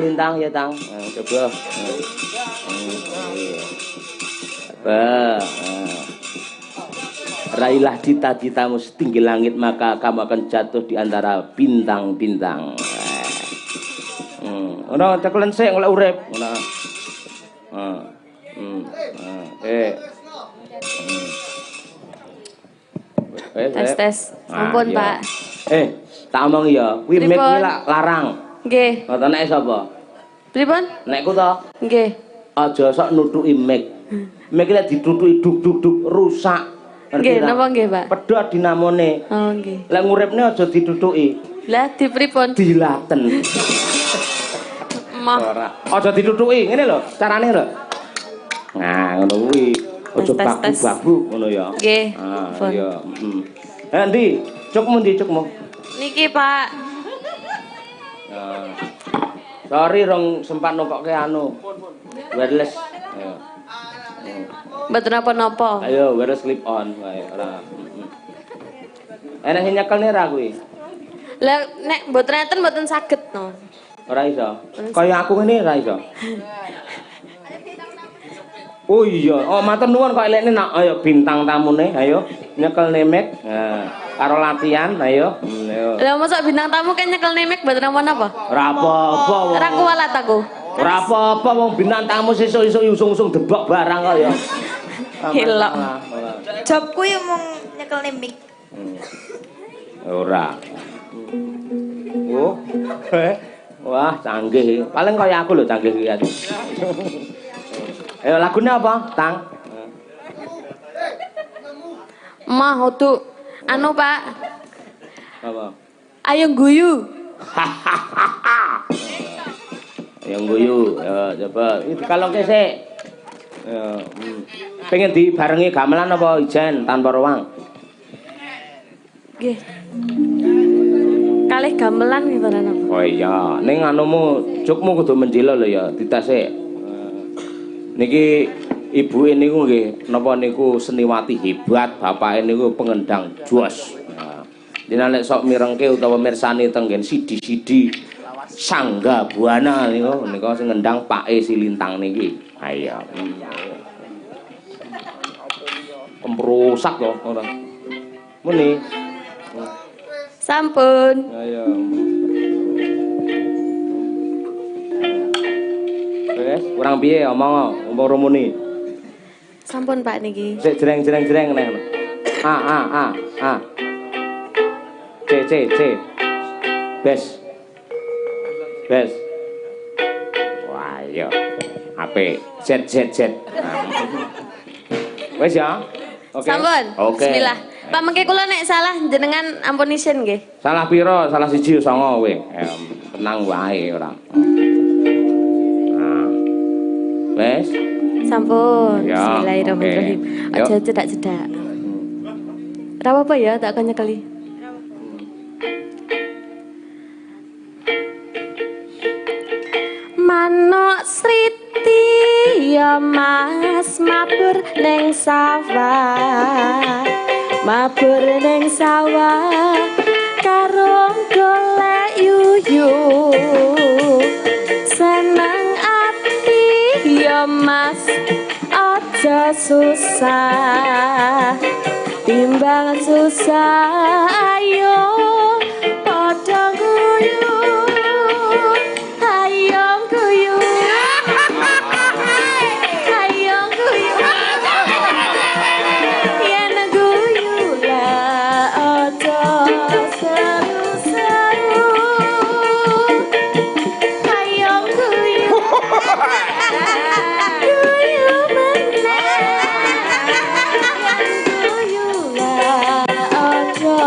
lintang ya tang. Coba. Raihlah cita-citamu setinggi langit maka kamu akan jatuh di antara bintang-bintang. Ora ceklen sik golek urip. Tes. Ampun, Pak. Tak omong ya, kuwi mic kuwi larang. Nggih. Ngoten nek sapa? Pripun? Nekku to. Nggih. Aja sok nutuki mic. Mic lek ditutuki duk-duk rusak. Nggih, napa nggih, Pak? Pedhot dinamone. Oh, nggih. Lek nguripne aja ditutuki. Lah dipripun? Dilaten. Ora. Aja ditutuki, ngene lho, carane lho. Nah, ngono kuwi. Aja babu-babu ngono ya. Nggih. Ah, iya, Ndi, cukmu ndi cukmu? Niki, Pak. Sorry rong sempat numpokke anu. Wireless. Ayo. Mboten napa-napa. Ayo, wireless clip on wae ora. Enak sing nyekelne ra kuwi. Lah nek mboten enten mboten saged no. Ora iso. Kaya aku ngene ora iso. Oh iya, matur nuwun kok elekne nak ayo bintang tamune, ayo nyekelne mic. Nah, karo latihan, ayo. Lah mosok bintang tamu kan nyekelne mic mboten napa-napa. Ora apa-apa wong. Ora kuwalat aku. Ora apa-apa wong bintang tamu sesuk-esuk usung-usung debok barang kok ya. Hilok. Jobku ya mung nyekelne mic. Ora. Oh. Wah, canggih. Paling kaya aku lho canggih iki. Ayo lagune apa? Tang. Mah otu anu, Pak. Apa? Ayo guyu. Ayo guyu. Ya coba. Iki kalau kesek. Ya, pengen dibarengi gamelan apa ijen tanpa ruang? Nggih. Kalih gamelan gitu napa? Oh iya, ning anumu cukmu kudu menjilo lho ya, ditesik. Niki ibuke niku nggih napa niku seniwati hebat, bapake niku pengendang jos. Nah, jenengan nek sok mirengke utawa mirsani teng nggen sidi-sidi Sangga Buana niku sing ngendang Pake Silintang niki. Ha iya. Kemrusak to ora. Muni. Sampun. Ayo. Wes, kurang piye omong umpama rumuni. Sampun Pak niki. Sik jreng-jreng neh. A. C. Bes. Wah, iya. HP Z. Wes ya. Oke. Sampun. Oke. Bismillah. Pak mengke kula nek salah jenengan ampun isin nggih. Salah piro? Salah 1 9 kowe. Tenang wae ora. Wes. Sampun. Ya, Bismillahirrahmanirrahim. okay. Aja cedak-cedak. Ra apa ya tak kanya kali. Manuk sriti ya Mas mabur ning sawah. Mabur ning sawah karo golek yuyu. Seneng ya Mas aja susah timbang susah ayo padha guyu ayo guyu ayo guyu yen guyu lah aja seru-seru ayo guyu Aja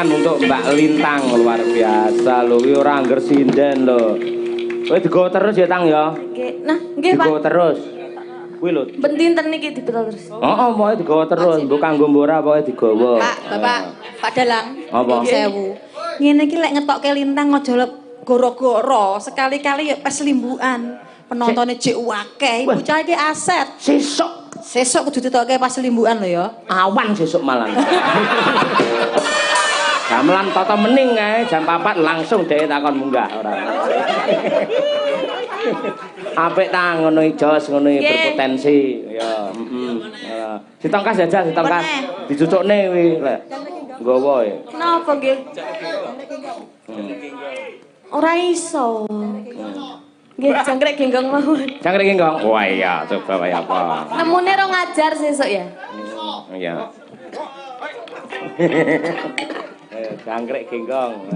Tangan untuk Mbak Lintang luar biasa lho, iki ora angger sinden lho. Kowe digowo terus ya Tang ya. Nggih. Nah, nggih Pak. Digowo terus. Kuwi lho. Ben dinten niki dibetol terus. Heeh, pokoke digowo terus, mbok kanggo mbora pokoke digowo. Pak Dalang. Apa? 1000. Ngene iki lek ngetokke lintang aja goro-goro, sekali-kali ya pas limbukan. Penontonnya jek akeh, bocah iki aset. Sesuk kudu ditokke pas limbukan lho ya. Awan sesuk malam. Gamelan tata mening kae jam 4 langsung dhewe takon munggah ora. Apik ta ngono jos ngono berpotensi ya, heeh. Ditongkas aja, ditongkas. Dicucukne kuwi lek nggawa e. Napa nggih? Ora iso. Nggih, jangkrik genggong mawon. Jangkrik genggong. Wah iya, coba kaya apa. Nemune ro ngajar sesuk ya. Iya. Jangkrik genggong.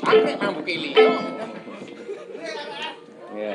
Jangkrik nang bukili. Iya.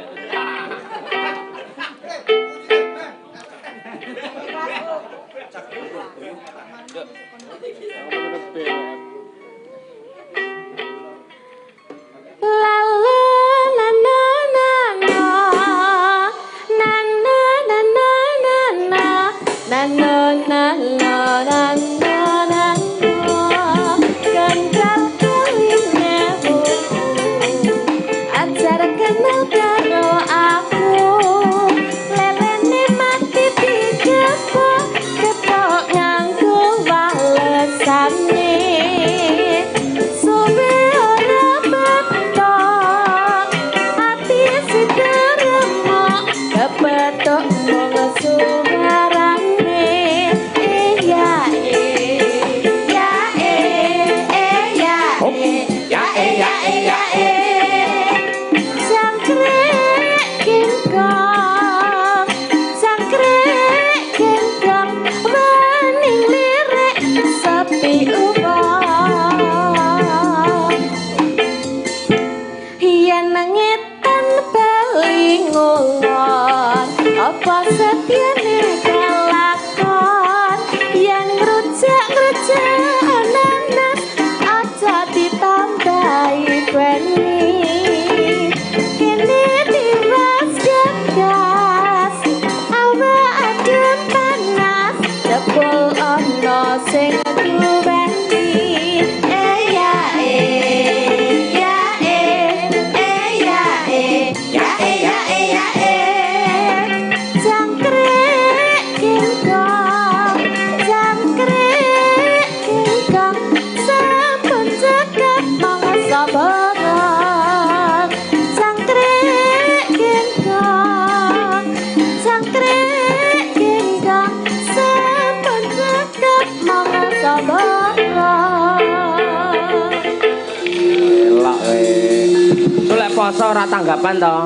Poso ora tanggapan to?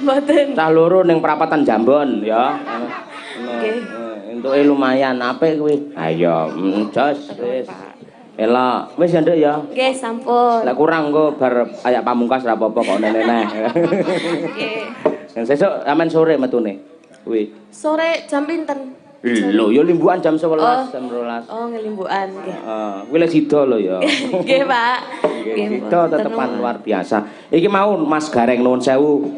Mboten. Cah loro ning prapatan Jambon ya. Nggih. Entuke lumayan apik kuwi. Ha iya, jos wis. Elok, wis ya Nduk ya. Nggih, sampun. Lah kurang engko bar ayak pamungkas ra apa-apa kok neneh. Nggih. Sesuk amen sore metune. Kuwi. Sore jam pinten? Lho, ya limbukan jam 11, jam 12. Oh, ngelimbukan nggih. Heeh, kuwi lek sida lho ya. Nggih, Pak. Nggih, sida tetepan luar biasa. Iki mau Mas Gareng nuwun sewu.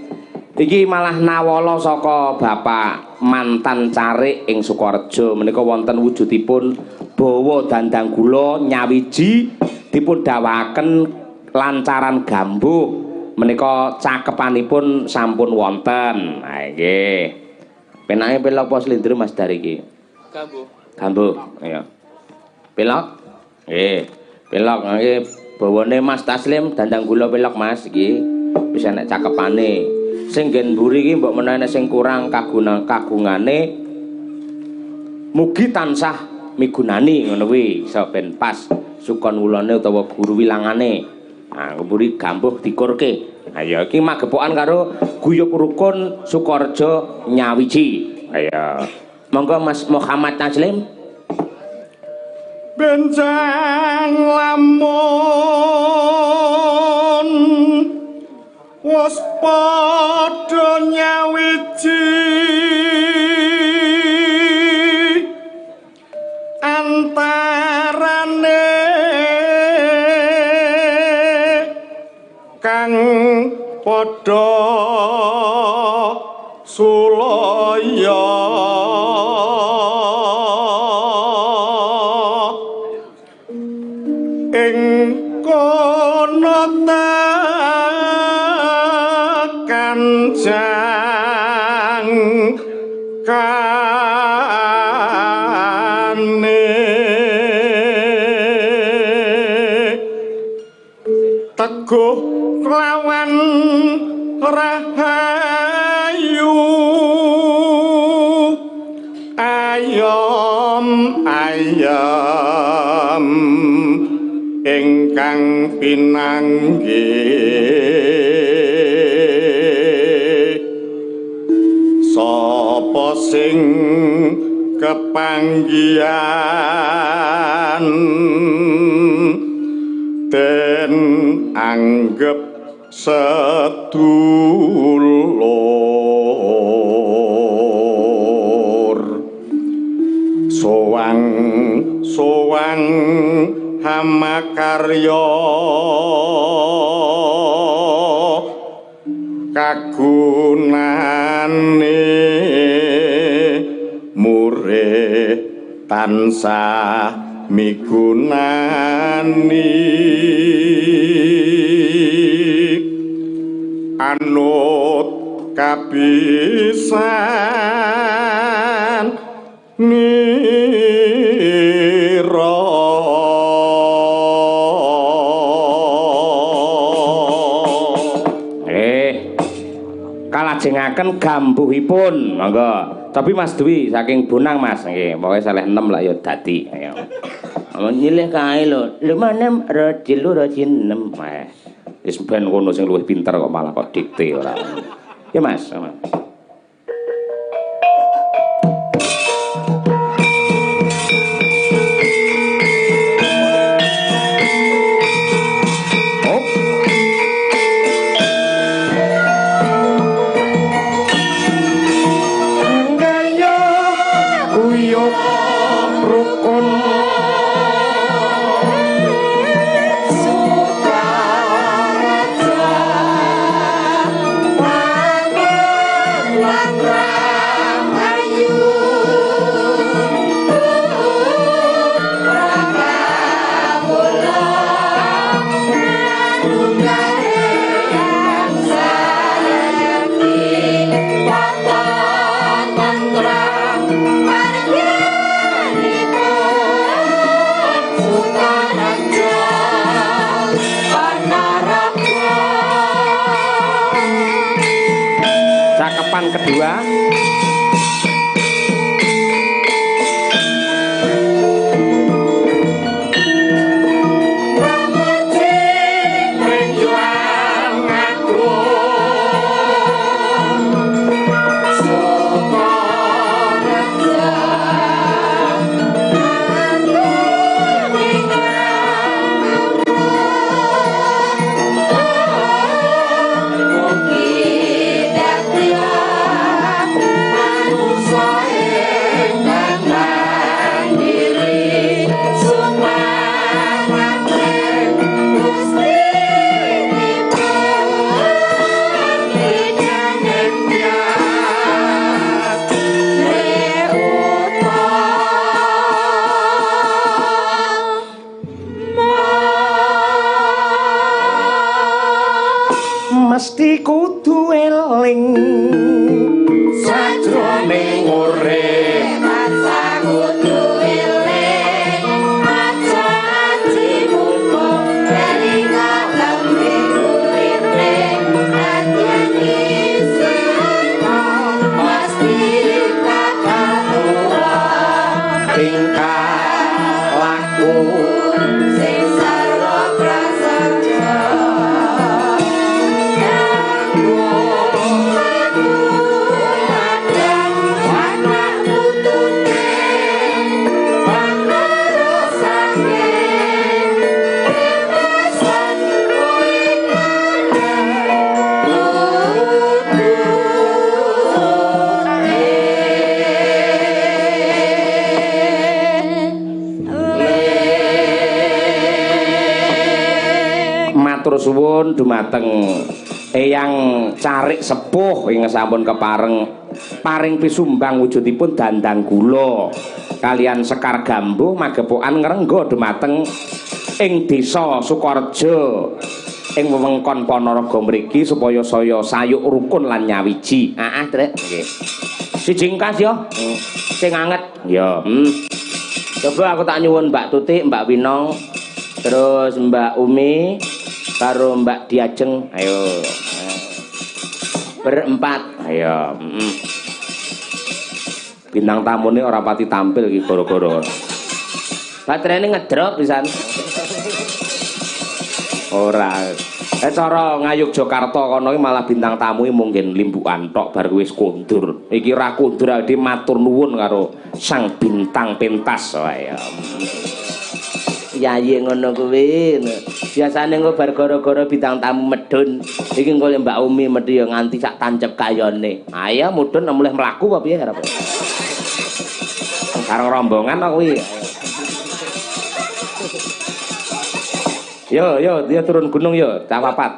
Iki malah nawala saka Bapak mantan carik ing Sukorejo menika wonten wujudipun bawa dandang gula nyawiji dipun dawakaken lancaran gambuh menika cakepanipun sampun wonten. Ha nggih. Penake pelok apa slindro Mas Dar iki? Gambuh. Gambuh, iya. Pelok? Nggih. Pelok nggih bawane Mas Taslim dandang gula pelok Mas iki. Wis enek cakepane. Sing nggen mburi iki mbok menawa sing kurang kagungane mugi tansah migunani ngono kuwi iso ben pas sukon wulane utawa guru wilangane. Nah, mburi gambuh dikurke. Ayo iki magepokan karo guyub rukun Sukorejo Nyawiji. Ayo. Monggo Mas Muhammad Taslim. Benjang lamun wis padha nyawiji antara kang padha sulaya ing kono tekan jang kane teguh kelawan rahayu ayam ingkang pinanggih sapa sing kepanggihan den anggep sedulur sowan hamakarya kagunane murih tansah migunani anut kapisan nira kalajengaken gambuhipun monggo. Tapi Mas Dwi saking Bonang Mas nggih, pokoke saleh 6 lah ya dadi. Ayo. Nyilih kae lho. Lho manem rajil 6. Wis ben kono sing luwih pinter kok malah kok dikte ora. Ya Mas. Kedua mesti kudu eling sajroning urip tansah kudu eling aja dimuga eling lambe uripe ati sira mesti katawa tingkah laku sing sarwa prasaja suwun dumateng Eyang Carik Sepuh ing sampun kepareng paring pisumbang wujudipun dandang gula kalian Sekar Gambuh magepokan ngrengga dumateng ing desa Sukorejo ing wewengkon Ponorogo mriki supaya saya sayuk rukun lan nyawiji. Heeh, Trek. Nggih. Siji ngkas ya. Sing anget. Ya. Coba aku tak nyuwun Mbak Tutik, Mbak Winong, terus Mbak Umi karo Mbak Diajeng. Ayo. Berempat. Ayo. Bintang tamune ora pati tampil iki gara-gara. Baterene ngedrop pisan. Ora. Cara ngayuk Jakarta kono iki malah bintang tamu mungkin limbukan tok bar wis kondur. Iki ra kondur ade matur nuwun karo sang bintang pentas wae. Ya ngono kuwi. Biasane engko bar gara-gara bintang tamu medun, iki engko Mbak Umi medhi ya nganti sak tancep kayone. Ayo mudhun mulih mlaku apa piye arep. Karo rombongan kok kuwi. Yo, dia turun gunung yo, tak papat.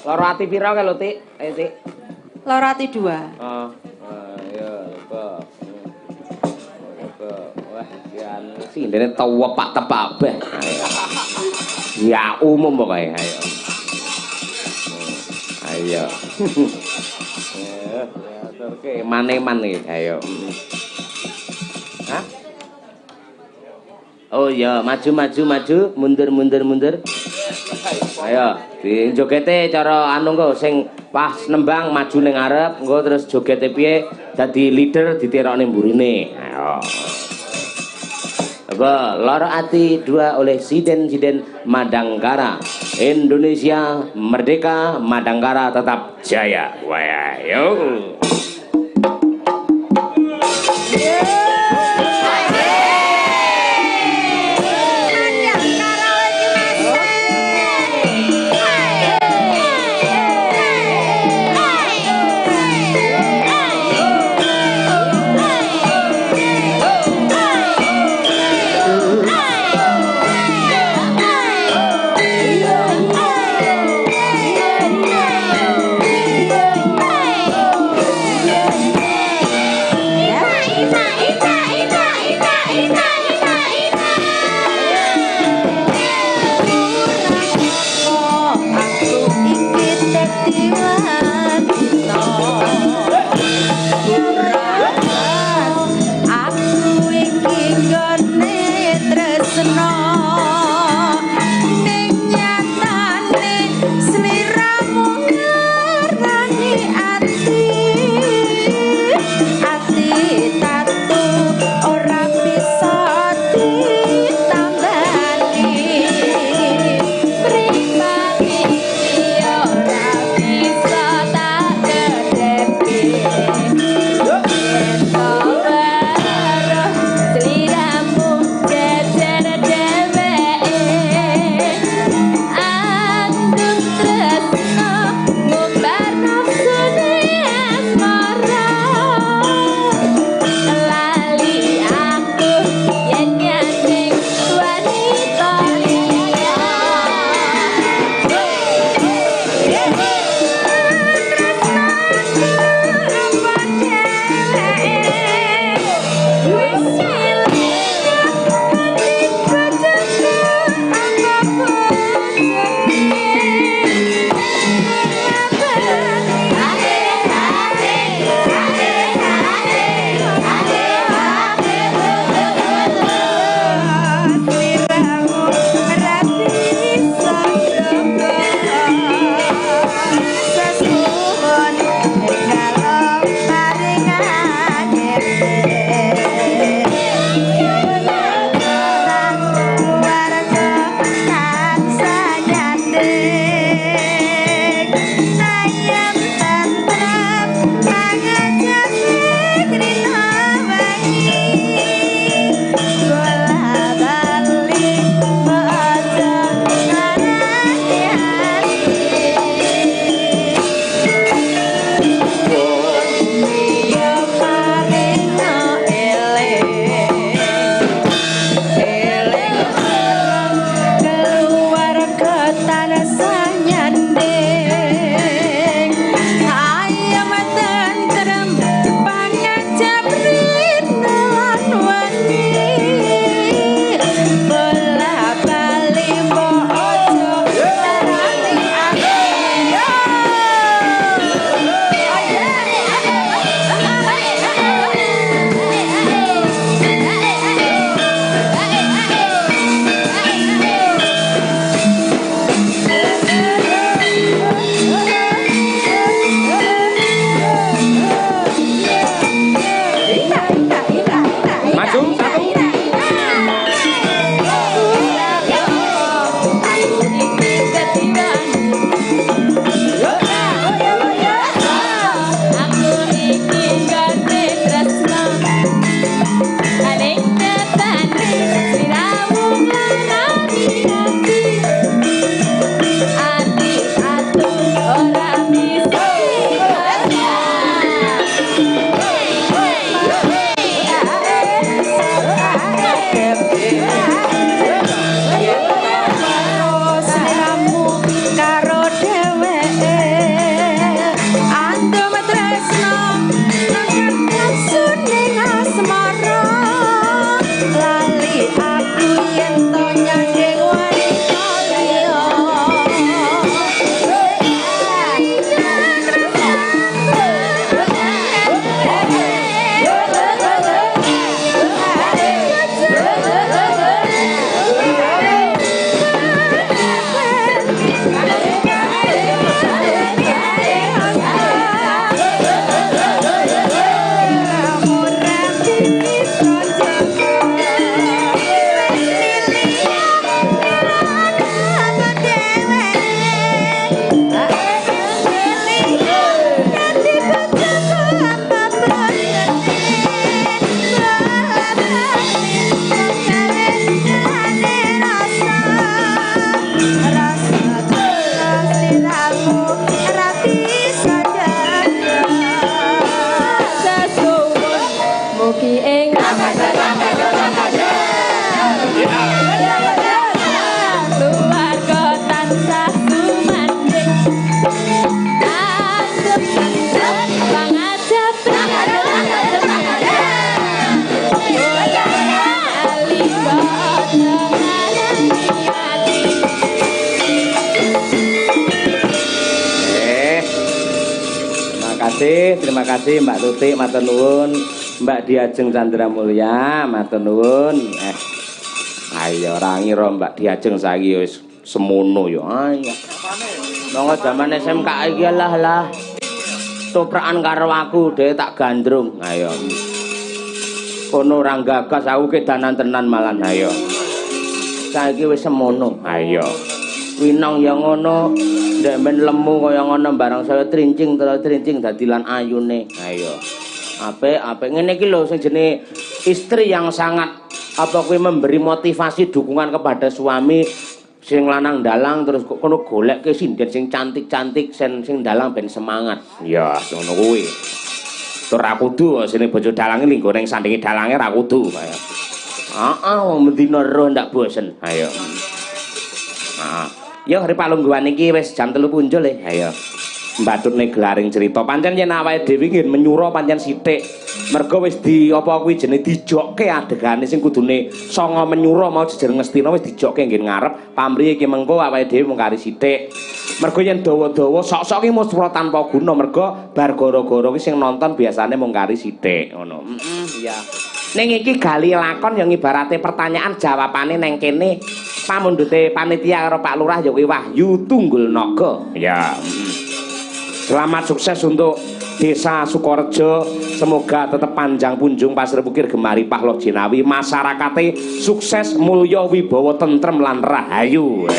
Loro ati pira ka lho, Tik? Ayo, Tik. Loro ati 2. Oh. Ayo, kok. Wah, kian sindene tepak tepabeh. Ya umum pokoke, ayo. Ayo. Oke, maneman iki, ayo. Hah? Oh iya, maju, mundur. Ayo, di jogete cara anu engko sing pas nembang maju ning ngarep, engko terus jogete piye dadi leader ditirokne mburine. Ayo. Apa, Loro Ati 2 oleh Siden Madangkara. Indonesia merdeka, Madangkara tetap jaya. Wah, ayo. mugi ing keluarga tansah sumanding adem pangadep Terima kasih Mbak Tutik, matur nuwun. Mbak Diajeng Chandra Mulya, matur nuwun. Ayo ora ngira Mbak Diajeng saiki wis semono ya. Ayo. Nang jaman SMK iki lah. Toprakan karo aku dhewe tak gandrung. Ayo. Kono ora gagas aku kedanan tenan malan ayo. Saiki wis semono. Ayo. Winong ya ngono, ndek men lemu kaya ngono barang saya trincing dadi lan ayune. Ayo. Apik ngene iki lho sing jenenge istri yang sangat apa kuwi memberi motivasi dukungan kepada suami sing lanang dalang terus kono goleke sinden sing cantik-cantik sing dalang ben semangat. Ya, ngono kuwi. Tur ra kudu sine bojo dalange linggo ning sandinge dalange ra kudu kaya. Wong mendina roh ndak bosen. Ayo. Yo hari palungguhan iki wis jam 3 punjul ayo. Mbatutne gelaring cerita. Pancen yen awake dhewe nggih menyura pancen sithik. Mergo wis di apa kuwi jenenge dijokke adegane sing kudune sanga menyura mau jejer ngestina wis dijokke nggih ngarep. Pamrih iki mengko awake dhewe mung kari sithik. Mergo yen dawa-dawa sok-sok iki musra tanpa guna mergo bar gara-gara ki sing nonton biasane mung kari sithik ngono. Iya. Ning iki gali lakon yang ibarate pertanyaan jawabane neng kene. Pamundhute panitia karo Pak Lurah ya kuwi Wahyu Tunggul Naga. Ya. Selamat sukses untuk Desa Sukorejo. Semoga tetap panjang punjung pasir pukir gemari Pahlo Jinawi. Masyarakate sukses mulya wibawa tentrem lan rahayu.